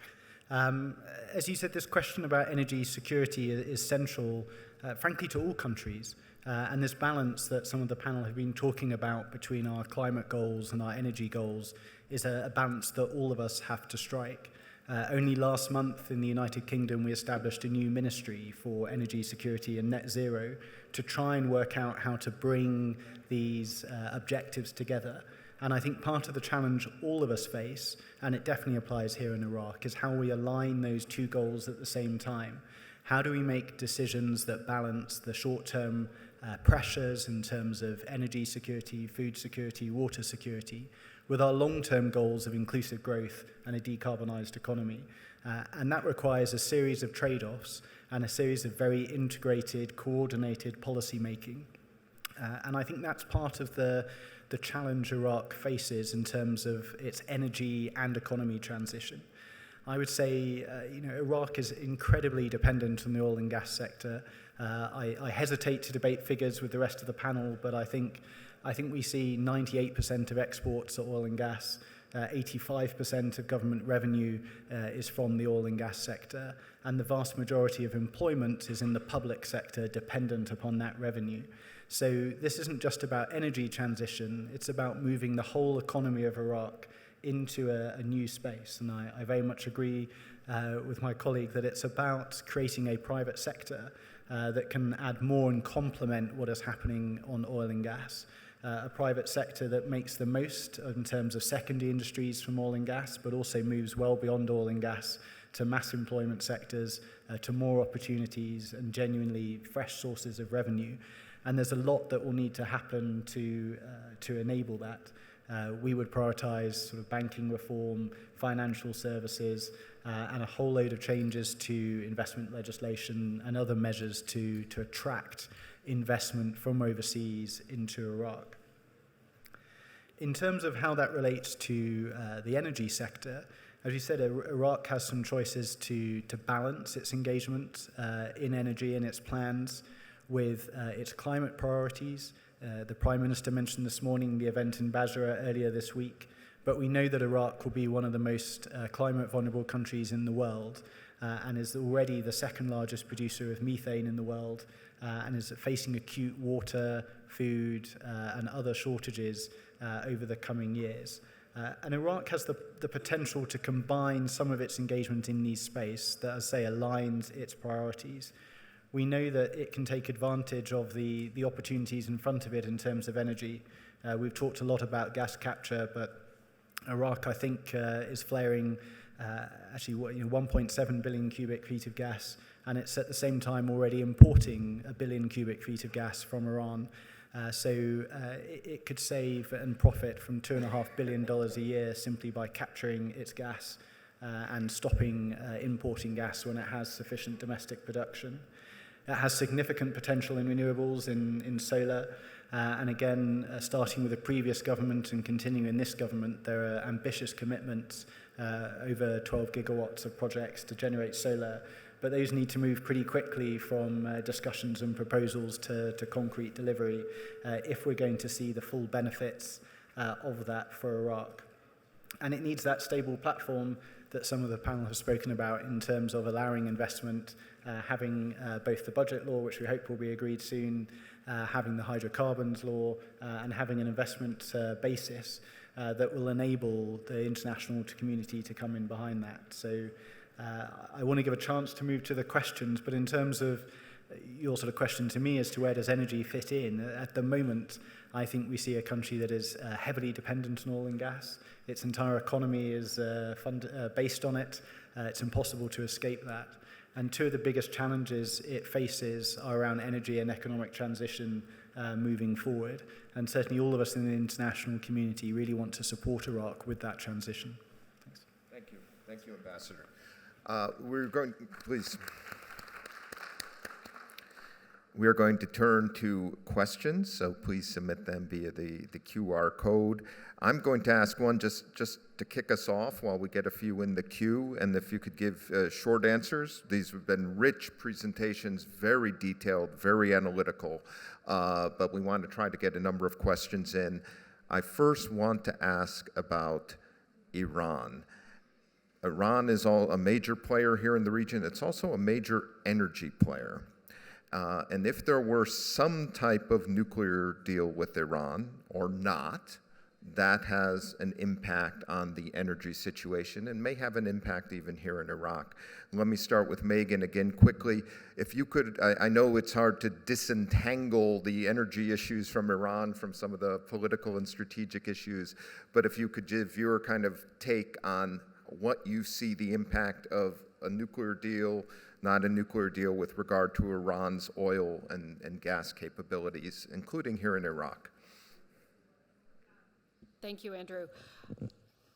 As you said, this question about energy security is central, frankly, to all countries. And this balance that some of the panel have been talking about between our climate goals and our energy goals is a balance that all of us have to strike. Only last month in the United Kingdom, we established a new ministry for energy security and net zero to try and work out how to bring these objectives together. And I think part of the challenge all of us face, and it definitely applies here in Iraq, is how we align those two goals at the same time. How do we make decisions that balance the short-term pressures in terms of energy security, food security, water security, with our long-term goals of inclusive growth and a decarbonised economy? And that requires a series of trade-offs and a series of very integrated, coordinated policy making. And I think that's part of the challenge Iraq faces in terms of its energy and economy transition. I would say, Iraq is incredibly dependent on the oil and gas sector. I hesitate to debate figures with the rest of the panel, but I think we see 98% of exports are oil and gas. 85% of government revenue is from the oil and gas sector, and the vast majority of employment is in the public sector dependent upon that revenue. So this isn't just about energy transition, it's about moving the whole economy of Iraq into a new space. And I very much agree with my colleague that it's about creating a private sector that can add more and complement what is happening on oil and gas. A private sector that makes the most in terms of secondary industries from oil and gas, but also moves well beyond oil and gas to mass employment sectors, to more opportunities and genuinely fresh sources of revenue. And there's a lot that will need to happen to enable that. We would prioritize sort of banking reform, financial services, and a whole load of changes to investment legislation and other measures to attract investment from overseas into Iraq. In terms of how that relates to the energy sector, as you said, Iraq has some choices to balance its engagement in energy and its plans with its climate priorities. The Prime Minister mentioned this morning the event in Basra earlier this week, but we know that Iraq will be one of the most climate vulnerable countries in the world and is already the second largest producer of methane in the world and is facing acute water, food, and other shortages over the coming years. And Iraq has the potential to combine some of its engagement in these space that, as I say, aligns its priorities. We know that it can take advantage of the opportunities in front of it in terms of energy. We've talked a lot about gas capture, but Iraq, I think, is flaring 1.7 billion cubic feet of gas, and it's at the same time already importing 1 billion cubic feet of gas from Iran. So it could save and profit from $2.5 billion a year simply by capturing its gas and stopping importing gas when it has sufficient domestic production. It has significant potential in renewables, in solar, and again, starting with the previous government and continuing in this government, there are ambitious commitments, over 12 gigawatts of projects to generate solar, but those need to move pretty quickly from discussions and proposals to concrete delivery if we're going to see the full benefits of that for Iraq. And it needs that stable platform that some of the panel have spoken about in terms of allowing investment, having both the budget law, which we hope will be agreed soon, having the hydrocarbons law, and having an investment basis that will enable the international community to come in behind that. So I want to give a chance to move to the questions, but in terms of your sort of question to me as to where does energy fit in, at the moment, I think we see a country that is heavily dependent on oil and gas. Its entire economy is based on it. It's impossible to escape that. And two of the biggest challenges it faces are around energy and economic transition moving forward. And certainly all of us in the international community really want to support Iraq with that transition. Thanks. Thank you. Thank you, Ambassador. We are going to turn to questions, so please submit them via the QR code. I'm going to ask one just to kick us off while we get a few in the queue, and if you could give short answers. These have been rich presentations, very detailed, very analytical, but we want to try to get a number of questions in. I first want to ask about Iran. Iran is a major player here in the region. It's also a major energy player. And if there were some type of nuclear deal with Iran or not, that has an impact on the energy situation and may have an impact even here in Iraq. Let me start with Megan again quickly. If you could, I know it's hard to disentangle the energy issues from Iran from some of the political and strategic issues, but if you could give your kind of take on what you see the impact of a nuclear deal, not a nuclear deal with regard to Iran's oil and gas capabilities, including here in Iraq. Thank you, Andrew.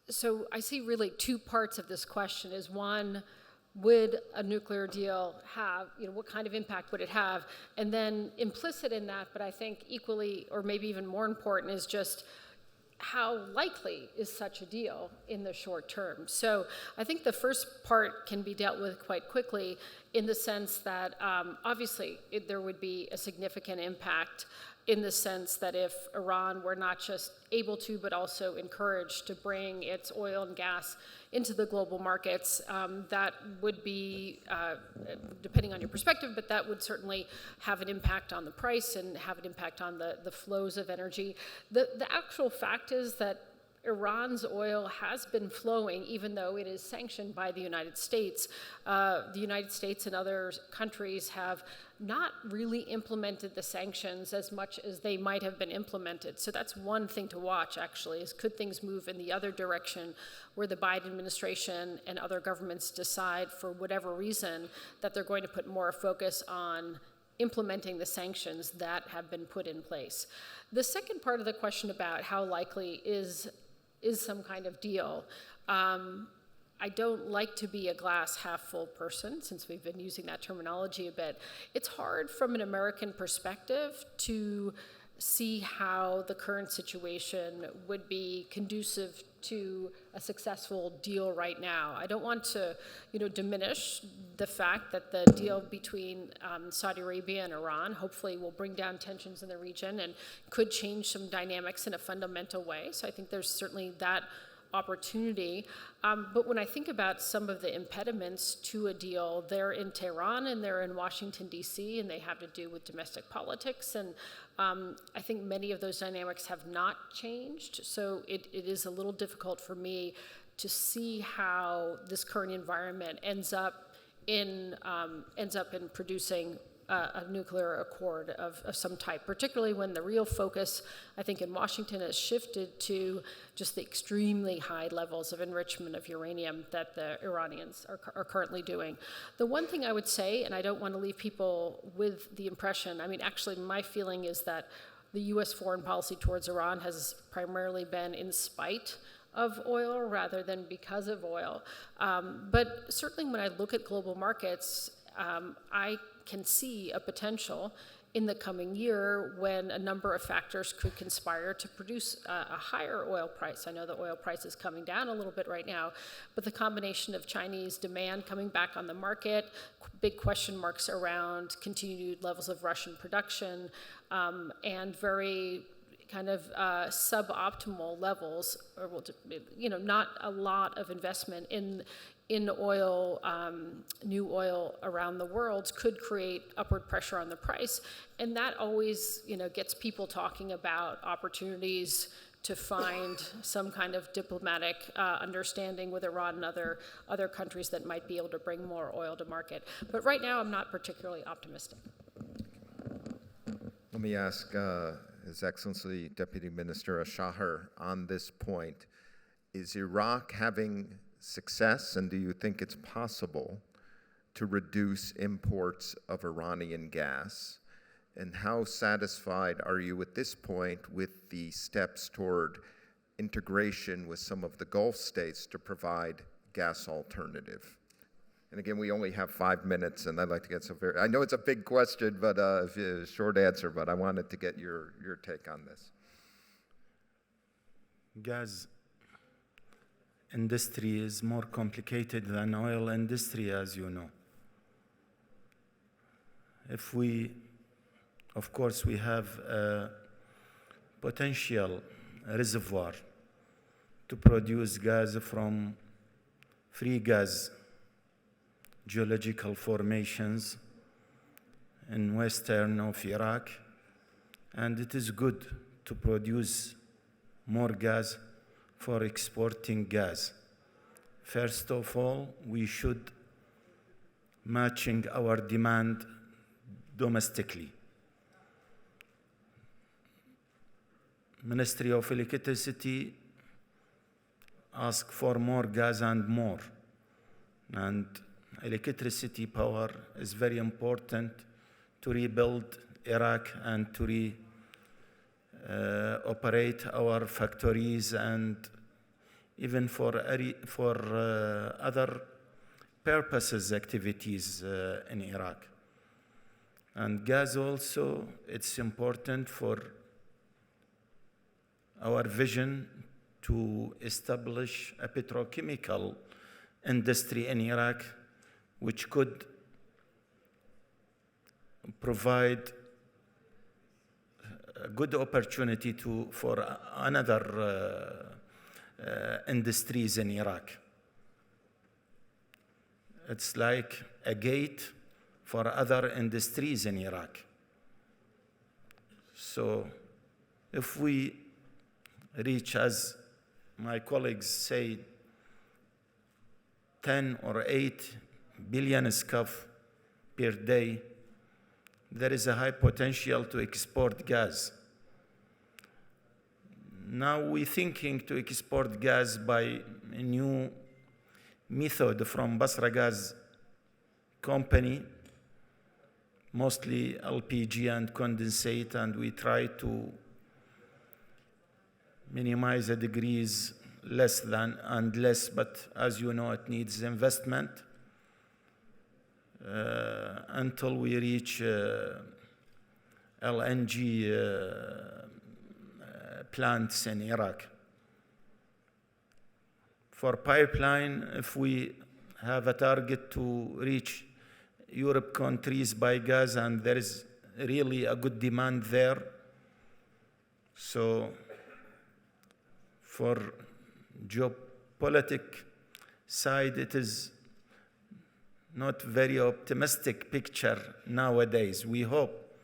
So I see really two parts of this question. Is one, would a nuclear deal have, what kind of impact would it have? And then implicit in that, but I think equally or maybe even more important, is just how likely is such a deal in the short term? So I think the first part can be dealt with quite quickly in the sense that obviously there would be a significant impact in the sense that if Iran were not just able to, but also encouraged to bring its oil and gas into the global markets, that would be, depending on your perspective, but that would certainly have an impact on the price and have an impact on the flows of energy. The actual fact is that Iran's oil has been flowing, even though it is sanctioned by the United States. The United States and other countries have not really implemented the sanctions as much as they might have been implemented. So that's one thing to watch, actually, is could things move in the other direction where the Biden administration and other governments decide, for whatever reason, that they're going to put more focus on implementing the sanctions that have been put in place. The second part of the question about how likely is some kind of deal, I don't like to be a glass half full person, since we've been using that terminology a bit. It's hard from an American perspective to see how the current situation would be conducive to a successful deal right now. I don't want to, diminish the fact that the deal between Saudi Arabia and Iran hopefully will bring down tensions in the region and could change some dynamics in a fundamental way. So I think there's certainly that opportunity. But when I think about some of the impediments to a deal, they're in Tehran and they're in Washington, D.C., and they have to do with domestic politics. And I think many of those dynamics have not changed. So it is a little difficult for me to see how this current environment ends up in producing a nuclear accord of some type, particularly when the real focus, I think, in Washington has shifted to just the extremely high levels of enrichment of uranium that the Iranians are currently doing. The one thing I would say, and I don't want to leave people with the impression, actually my feeling is that the U.S. foreign policy towards Iran has primarily been in spite of oil rather than because of oil. But certainly when I look at global markets, I can see a potential in the coming year when a number of factors could conspire to produce a higher oil price. I know the oil price is coming down a little bit right now, but the combination of Chinese demand coming back on the market, big question marks around continued levels of Russian production, and very kind of suboptimal levels, or not a lot of investment in oil, new oil around the world could create upward pressure on the price. And that always, gets people talking about opportunities to find some kind of diplomatic understanding with Iran and other countries that might be able to bring more oil to market. But right now, I'm not particularly optimistic. Let me ask His Excellency Deputy Minister Ashahar on this point. Is Iraq having success, and do you think it's possible to reduce imports of Iranian gas? And how satisfied are you at this point with the steps toward integration with some of the Gulf states to provide gas alternative? And again, we only have 5 minutes, and I'd like to get some I know it's a big question, but a short answer, but I wanted to get your take on this. Gas industry is more complicated than oil industry, as you know. Of course, we have a potential reservoir to produce gas from free gas geological formations in western of Iraq, and it is good to produce more gas for exporting gas. First of all, we should matching our demand domestically. Ministry of Electricity ask for more gas and more, and electricity power is very important to rebuild Iraq and to operate our factories and even for other purposes, activities in Iraq. And gas also, it's important for our vision to establish a petrochemical industry in Iraq, which could provide a good opportunity for another industries in Iraq. It's like a gate for other industries in Iraq. So if we reach, as my colleagues say 10 or 8 billion scuff per day, there is a high potential to export gas. Now we're thinking to export gas by a new method from Basra Gas Company, mostly LPG and condensate, and we try to minimize the degrees less than and less, but as you know, it needs investment until we reach LNG plants in Iraq. For pipeline, if we have a target to reach Europe countries by gas, and there is really a good demand there. So for geopolitical side, it is not very optimistic picture nowadays. We hope,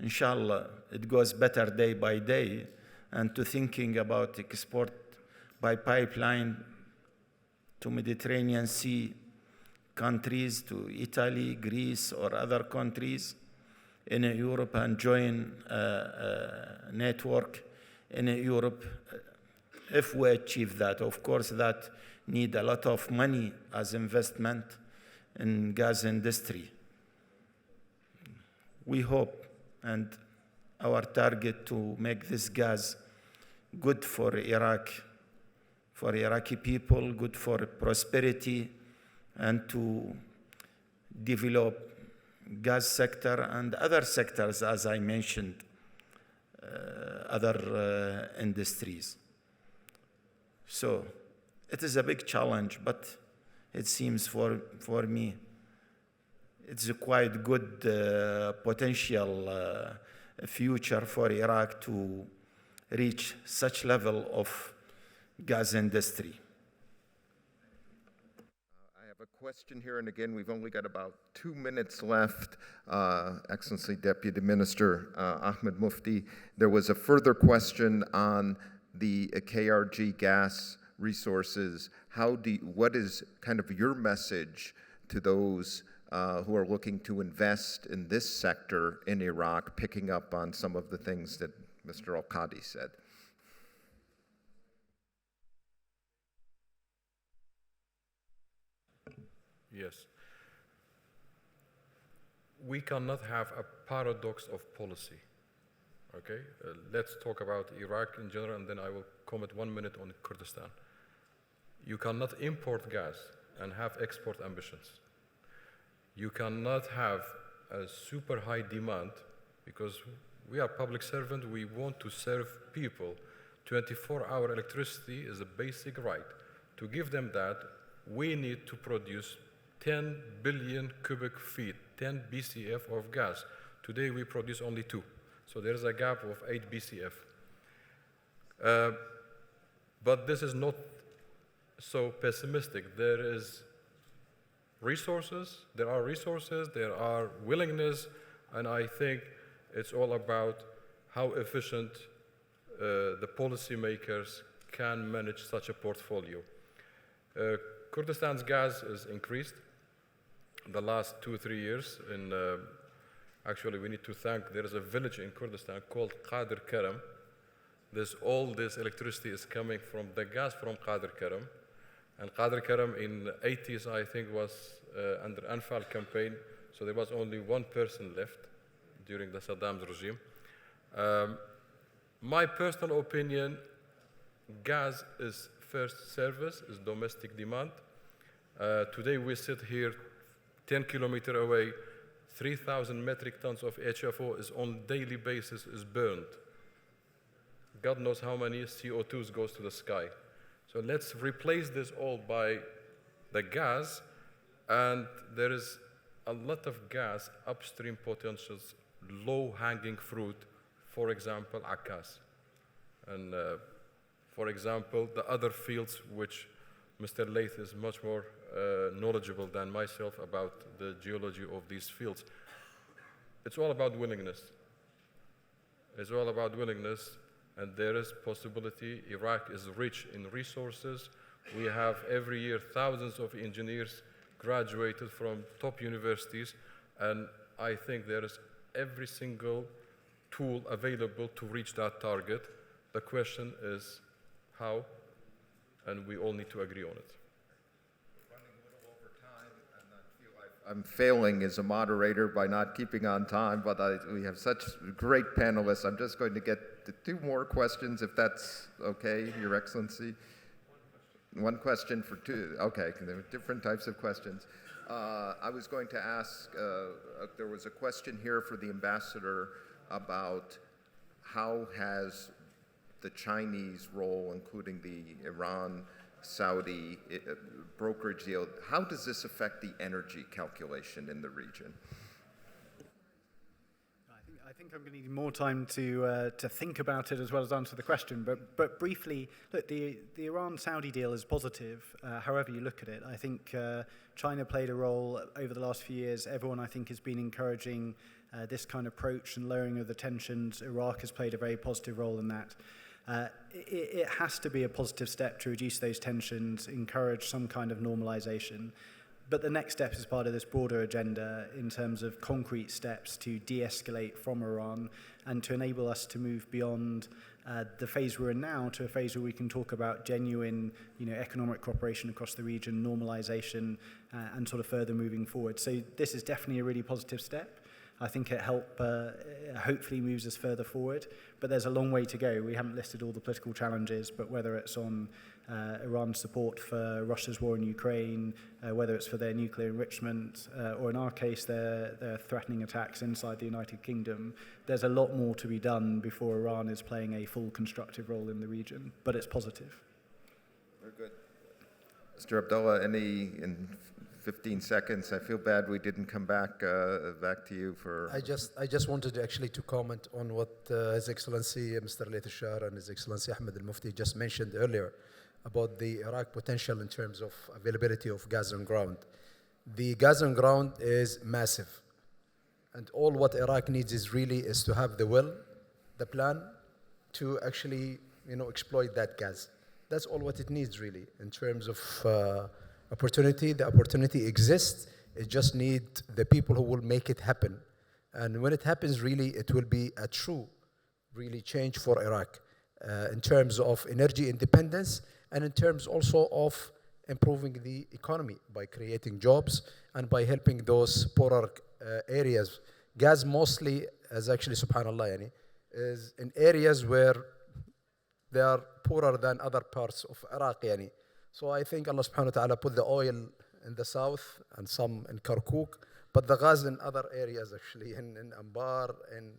inshallah, it goes better day by day, and to thinking about export by pipeline to Mediterranean Sea countries, to Italy, Greece, or other countries in Europe, and join a network in Europe. If we achieve that, of course, that need a lot of money as investment in gas industry. We hope, and our target to make this gas good for Iraq, for Iraqi people, good for prosperity, and to develop gas sector and other sectors, as I mentioned, other industries. So it is a big challenge, but it seems for me, it's a quite good potential future for Iraq to reach such level of gas industry. I have a question here, and again, we've only got about 2 minutes left. Excellency Deputy Minister Ahmed Mufti, there was a further question on the KRG gas resources. What is kind of your message to those who are looking to invest in this sector in Iraq, picking up on some of the things that Mr. Al-Qadi said? Yes. We cannot have a paradox of policy. Okay? Let's talk about Iraq in general, and then I will comment 1 minute on Kurdistan. You cannot import gas and have export ambitions. You cannot have a super high demand, because we are public servants, we want to serve people. 24-hour electricity is a basic right. To give them that, we need to produce 10 billion cubic feet, 10 BCF of gas. Today we produce only 2. So there's a gap of 8 BCF. But this is not so pessimistic. There are resources, there are willingness, and I think it's all about how efficient the policymakers can manage such a portfolio. Kurdistan's gas is increased in the last 2 or 3 years. Actually, we need to thank, there is a village in Kurdistan called Qadir Karam. All this electricity is coming from the gas from Qadir Karam. And Qadir Karam in the 80s, I think, was under Anfal campaign, so there was only 1 person left during the Saddam's regime. My personal opinion, gas is first service, is domestic demand. Today we sit here 10 kilometers away, 3,000 metric tons of HFO is on daily basis is burned. God knows how many CO2s goes to the sky. So let's replace this all by the gas, and there is a lot of gas, upstream potentials, low-hanging fruit, for example, Akkas. And for example, the other fields which Mr. Laith is much more knowledgeable than myself about the geology of these fields. It's all about willingness. It's all about willingness. and there is possibility. Iraq is rich in resources. We have every year thousands of engineers graduated from top universities, and I think there is every single tool available to reach that target. The question is how, and we all need to agree on it. Running a little over time, and I feel like I'm failing as a moderator by not keeping on time, but we have such great panelists. I'm just going to get to 2 more questions, if that's okay, Your Excellency. One question for 2. Okay, there are different types of questions. I was going to ask, there was a question here for the ambassador about how has the Chinese role, including the Iran-Saudi brokerage deal, how does this affect the energy calculation in the region? I think I'm going to need more time to think about it as well as answer the question. But briefly, look, the Iran-Saudi deal is positive, however you look at it. I think China played a role over the last few years. Everyone, I think, has been encouraging this kind of approach and lowering of the tensions. Iraq has played a very positive role in that. It has to be a positive step to reduce those tensions, encourage some kind of normalization. But the next step is part of this broader agenda in terms of concrete steps to de-escalate from Iran and to enable us to move beyond the phase we're in now to a phase where we can talk about genuine, economic cooperation across the region, normalization, and sort of further moving forward. So this is definitely a really positive step. I think it hopefully moves us further forward, but there's a long way to go. We haven't listed all the political challenges, but whether it's on Iran's support for Russia's war in Ukraine, whether it's for their nuclear enrichment, or in our case, their threatening attacks inside the United Kingdom, there's a lot more to be done before Iran is playing a full constructive role in the region, but it's positive. Very good. Mr. Abdullah, in 15 seconds. I feel bad we didn't come back to you for... I just wanted actually to comment on what His Excellency Mr. Layth al-Shar and His Excellency Ahmed al-Mufti just mentioned earlier about the Iraq potential in terms of availability of gas on ground. The gas on ground is massive. And all what Iraq needs is to have the will, the plan to actually, exploit that gas. That's all what it needs really in terms of opportunity. The opportunity exists. It just needs the people who will make it happen. And when it happens, really, it will be a true, really change for Iraq in terms of energy independence and in terms also of improving the economy by creating jobs and by helping those poorer areas. Gas mostly, as actually, subhanAllah, is in areas where they are poorer than other parts of Iraq. So I think Allah subhanahu wa ta'ala put the oil in the south and some in Kirkuk, but the gas in other areas actually, in Anbar, in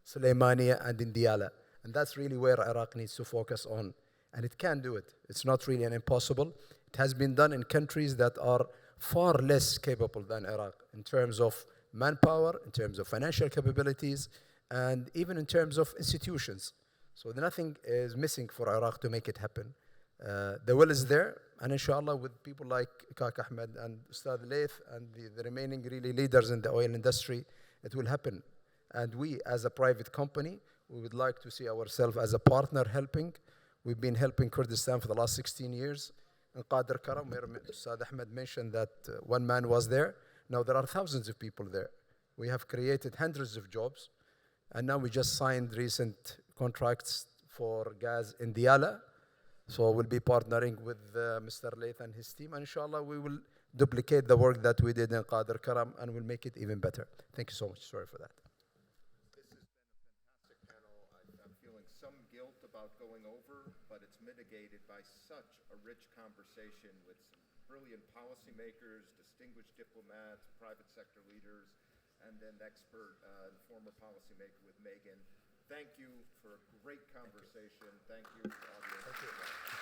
Sulaimani, and in Diyala. And that's really where Iraq needs to focus on. And it can do it. It's not really an impossible. It has been done in countries that are far less capable than Iraq in terms of manpower, in terms of financial capabilities, and even in terms of institutions. So nothing is missing for Iraq to make it happen. The will is there, and inshallah with people like Kak Ahmed and Ustad Layth and the remaining really leaders in the oil industry, it will happen. And we, as a private company, we would like to see ourselves as a partner helping. We've been helping Kurdistan for the last 16 years. In Qadir Karam, where Ustad Ahmed mentioned that one man was there. Now there are thousands of people there. We have created hundreds of jobs, and now we just signed recent contracts for gas in Diyala. So we'll be partnering with Mr. Layth and his team, and inshallah we will duplicate the work that we did in Qadir Karam, and we'll make it even better. Thank you so much. Sorry for that. This has been a fantastic panel. I'm feeling some guilt about going over, but it's mitigated by such a rich conversation with some brilliant policymakers, distinguished diplomats, private sector leaders, and then expert former policymaker with Megan. Thank you for a great conversation. Thank you, audience. Thank you.